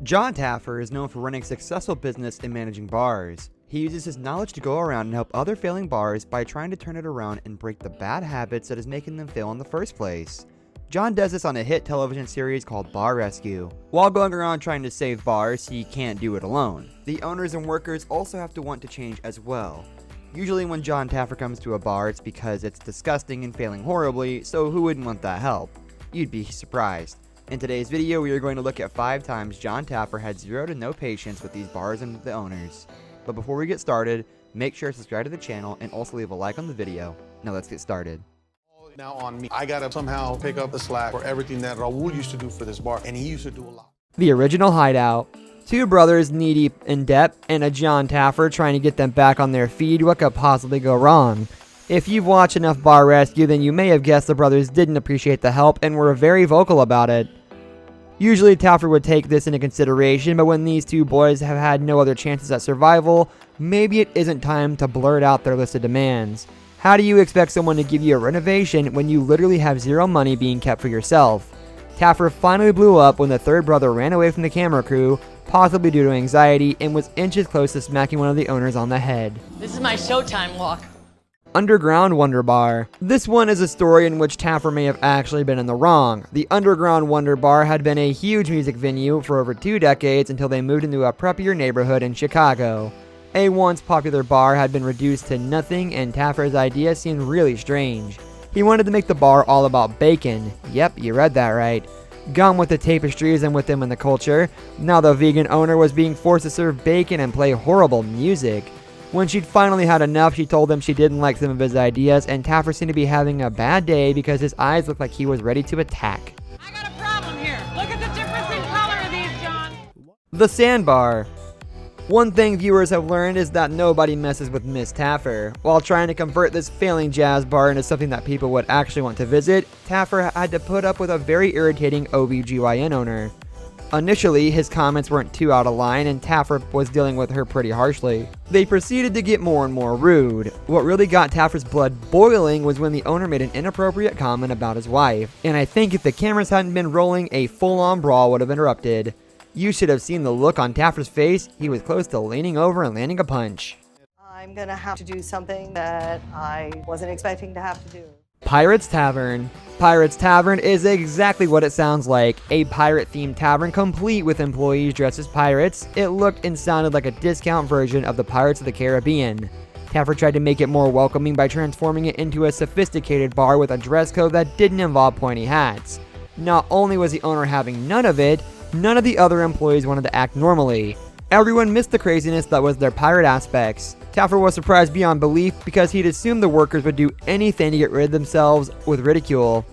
Jon Taffer is known for running a successful business and managing bars. He uses his knowledge to go around and help other failing bars by trying to turn it around and break the bad habits that is making them fail in the first place. Jon does this on a hit television series called Bar Rescue. While going around trying to save bars, he can't do it alone. The owners and workers also have to want to change as well. Usually when Jon Taffer comes to a bar, it's because it's disgusting and failing horribly, so who wouldn't want that help? You'd be surprised. In today's video, we are going to look at 5 times Jon Taffer had zero to no patience with these bars and the owners. But before we get started, make sure to subscribe to the channel and also leave a like on the video. Now let's get started. Now on me, I gotta somehow pick up the slack for everything that Raul used to do for this bar, and he used to do a lot. The original hideout. 2 brothers knee-deep in debt, and a Jon Taffer trying to get them back on their feet. What could possibly go wrong? If you've watched enough Bar Rescue, then you may have guessed the brothers didn't appreciate the help and were very vocal about it. Usually Taffer would take this into consideration, but when these 2 boys have had no other chances at survival, maybe it isn't time to blurt out their list of demands. How do you expect someone to give you a renovation when you literally have zero money being kept for yourself? Taffer finally blew up when the 3rd brother ran away from the camera crew, possibly due to anxiety, and was inches close to smacking one of the owners on the head. This is my showtime walk. Underground Wonder Bar. This one is a story in which Taffer may have actually been in the wrong. The Underground Wonder Bar had been a huge music venue for over 2 decades until they moved into a preppier neighborhood in Chicago. A once popular bar had been reduced to nothing, and Taffer's idea seemed really strange. He wanted to make the bar all about bacon. Yep, you read that right. Gone with the tapestries and with them in the culture, now the vegan owner was being forced to serve bacon and play horrible music. When she'd finally had enough, she told him she didn't like some of his ideas, and Taffer seemed to be having a bad day because his eyes looked like he was ready to attack. I got a problem here. Look at the difference in color of these, Jon. The Sandbar. One thing viewers have learned is that nobody messes with Miss Taffer. While trying to convert this failing jazz bar into something that people would actually want to visit, Taffer had to put up with a very irritating OBGYN owner. Initially, his comments weren't too out of line, and Taffer was dealing with her pretty harshly. They proceeded to get more and more rude. What really got Taffer's blood boiling was when the owner made an inappropriate comment about his wife, and I think if the cameras hadn't been rolling, a full-on brawl would have erupted. You should have seen the look on Taffer's face. He was close to leaning over and landing a punch. I'm gonna have to do something that I wasn't expecting to have to do. Pirates Tavern. Pirates Tavern is exactly what it sounds like, a pirate-themed tavern complete with employees dressed as pirates. It looked and sounded like a discount version of the Pirates of the Caribbean. Taffer tried to make it more welcoming by transforming it into a sophisticated bar with a dress code that didn't involve pointy hats. Not only was the owner having none of it, none of the other employees wanted to act normally. Everyone missed the craziness that was their pirate aspects. Taffer was surprised beyond belief because he'd assumed the workers would do anything to get rid of themselves with ridicule.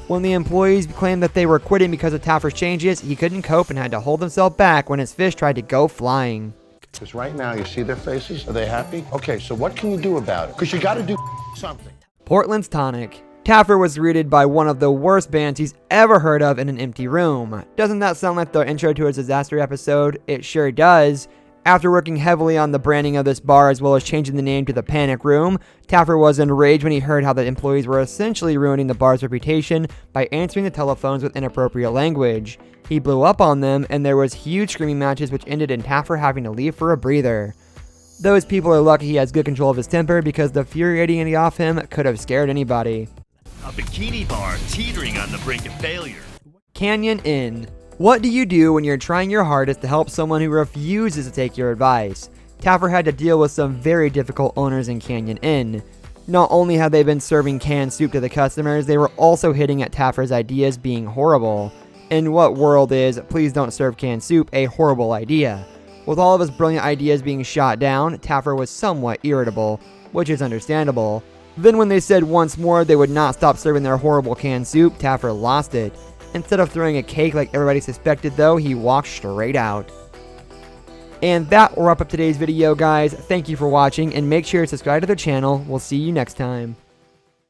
When the employees claimed that they were quitting because of Taffer's changes, he couldn't cope and had to hold himself back when his fish tried to go flying. Because right now, you see their faces? Are they happy? Okay, so what can you do about it? Because you gotta do something. Portland's Tonic. Taffer was greeted by one of the worst bands he's ever heard of in an empty room. Doesn't that sound like the intro to a disaster episode? It sure does. After working heavily on the branding of this bar as well as changing the name to the Panic Room, Taffer was enraged when he heard how the employees were essentially ruining the bar's reputation by answering the telephones with inappropriate language. He blew up on them, and there was huge screaming matches which ended in Taffer having to leave for a breather. Those people are lucky he has good control of his temper because the fury radiating off him could have scared anybody. A bikini bar teetering on the brink of failure. Canyon Inn. What do you do when you're trying your hardest to help someone who refuses to take your advice? Taffer had to deal with some very difficult owners in Canyon Inn. Not only had they been serving canned soup to the customers, they were also hitting at Taffer's ideas being horrible. In what world is "please don't serve canned soup" a horrible idea? With all of his brilliant ideas being shot down, Taffer was somewhat irritable, which is understandable. Then when they said once more they would not stop serving their horrible canned soup, Taffer lost it. Instead of throwing a cake like everybody suspected though, he walked straight out. And that will wrap up today's video, guys. Thank you for watching, and make sure to subscribe to the channel. We'll see you next time.